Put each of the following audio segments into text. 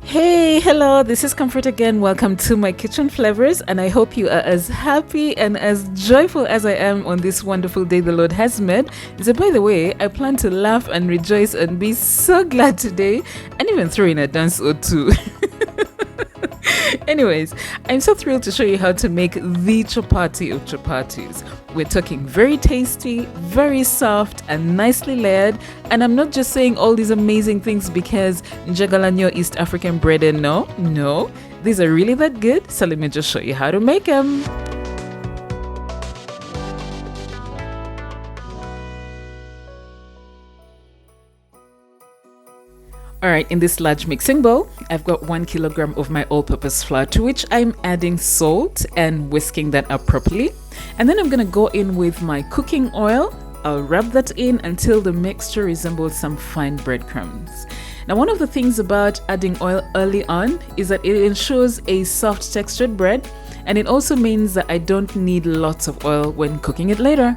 Hey, hello, this is Comfort again. Welcome to my kitchen flavors, and I hope you are as happy and as joyful as I am on this wonderful day the Lord has made. So, by the way, I plan to laugh and rejoice and be so glad today, and even throw in a dance or two. Anyways, I'm so thrilled to show you how to make the chapati of chapatis. We're talking very tasty, very soft, and nicely layered. And I'm not just saying all these amazing things because Njagalanyo East African bread and no, these are really that good. So let me just show you how to make them. Alright, in this large mixing bowl, I've got 1 kilogram of my all-purpose flour, to which I'm adding salt and whisking that up properly. And then I'm going to go in with my cooking oil. I'll rub that in until the mixture resembles some fine breadcrumbs. Now, one of the things about adding oil early on is that it ensures a soft textured bread, and it also means that I don't need lots of oil when cooking it later.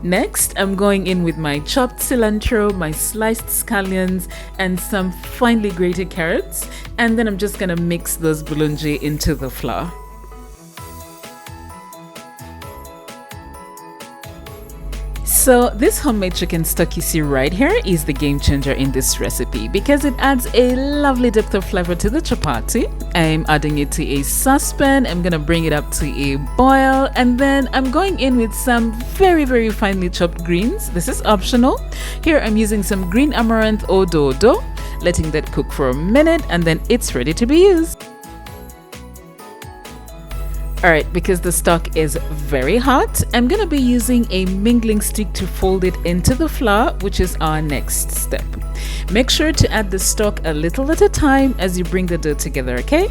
Next, I'm going in with my chopped cilantro, my sliced scallions, and some finely grated carrots. And then I'm just gonna mix those boulonge into the flour. So this homemade chicken stock you see right here is the game changer in this recipe because it adds a lovely depth of flavor to the chapati. I'm adding it to a saucepan. I'm gonna bring it up to a boil, and then I'm going in with some very finely chopped greens. This is optional. Here I'm using some green amaranth or dodo, letting that cook for a minute, and then it's ready to be used. Alright, because the stock is very hot, I'm going to be using a mingling stick to fold it into the flour, which is our next step. Make sure to add the stock a little at a time as you bring the dough together, okay?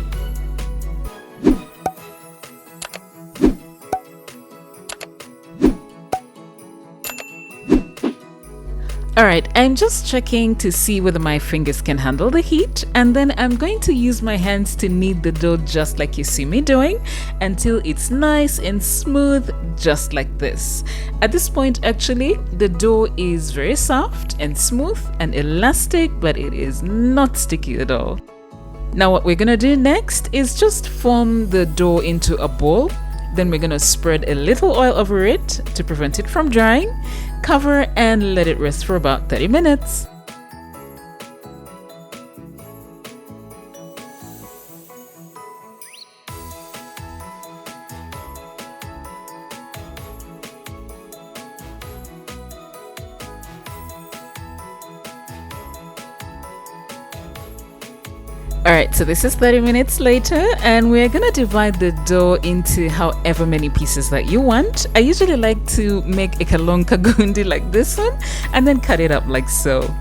Alright, I'm just checking to see whether my fingers can handle the heat, and then I'm going to use my hands to knead the dough just like you see me doing until it's nice and smooth, just like this. At this point, actually, the dough is very soft and smooth and elastic, but it is not sticky at all. Now what we're gonna do next is just form the dough into a ball. Then we're gonna spread a little oil over it to prevent it from drying. Cover and let it rest for about 30 minutes. Alright, so this is 30 minutes later, and we're gonna divide the dough into however many pieces that you want. I usually like to make a kalonka gundi like this one and then cut it up like so.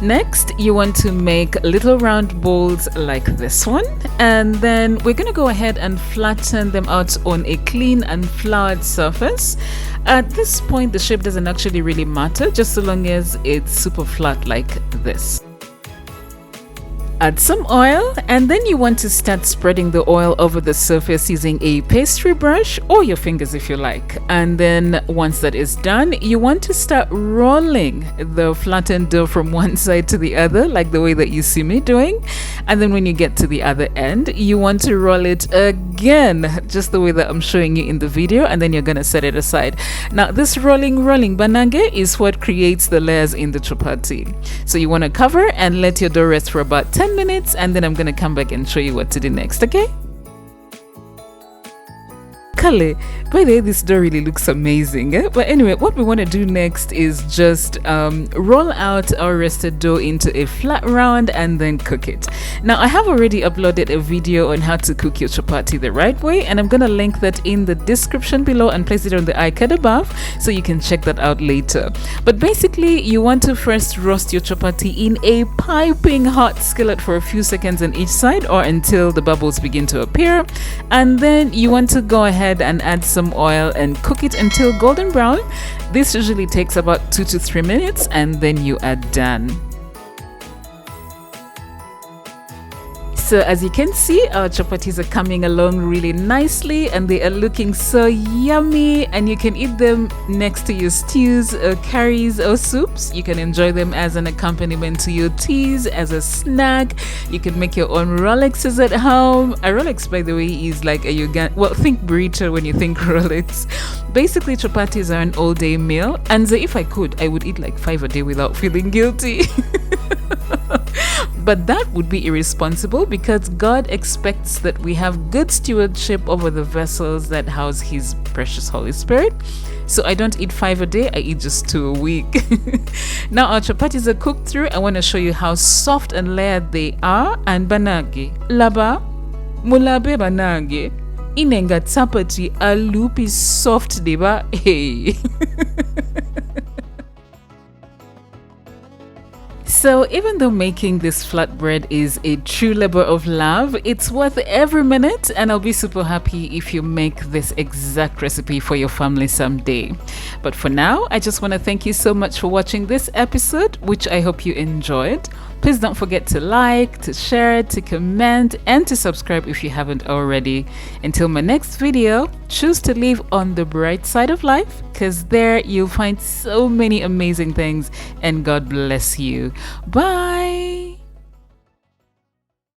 Next, you want to make little round balls like this one, and then we're gonna go ahead and flatten them out on a clean and floured surface. At this point, the shape doesn't actually really matter, just so long as it's super flat like this. Add some oil, and then you want to start spreading the oil over the surface using a pastry brush or your fingers if you like. And then once that is done, you want to start rolling the flattened dough from one side to the other, like the way that you see me doing. And then when you get to the other end, you want to roll it again, just the way that I'm showing you in the video, and then you're gonna set it aside. Now this rolling banange is what creates the layers in the chapati. So you want to cover and let your dough rest for about 10 minutes, and then I'm gonna come back and show you what to do next, okay? Cali, by the way, this dough really looks amazing. But anyway, what we want to do next is just roll out our rested dough into a flat round and then cook it. Now, I have already uploaded a video on how to cook your chapati the right way, and I'm going to link that in the description below and place it on the icon above so you can check that out later. But basically, you want to first roast your chapati in a piping hot skillet for a few seconds on each side or until the bubbles begin to appear. And then you want to go ahead and add some oil and cook it until golden brown. This usually takes about 2 to 3 minutes, and then you are done. So as you can see, our chapatis are coming along really nicely and they are looking so yummy, and you can eat them next to your stews or curries or soups. You can enjoy them as an accompaniment to your teas, as a snack. You can make your own Rolexes at home. A Rolex, by the way, is like a Ugandan, well, think burrito when you think Rolex. Basically, chapatis are an all-day meal, and so if I could, I would eat like 5 a day without feeling guilty. But that would be irresponsible, because God expects that we have good stewardship over the vessels that house His precious Holy Spirit. So I don't eat 5 a day, I eat just 2 a week. Now our chapatis are cooked through. I want to show you how soft and layered they are. And banage, laba, mulabe banage, inenga chapati alupi soft deba, hey. So even though making this flatbread is a true labor of love, it's worth every minute, and I'll be super happy if you make this exact recipe for your family someday. But for now, I just want to thank you so much for watching this episode, which I hope you enjoyed. Please don't forget to like, to share, to comment, and to subscribe if you haven't already. Until my next video, choose to live on the bright side of life, because there you'll find so many amazing things, and God bless you. Bye.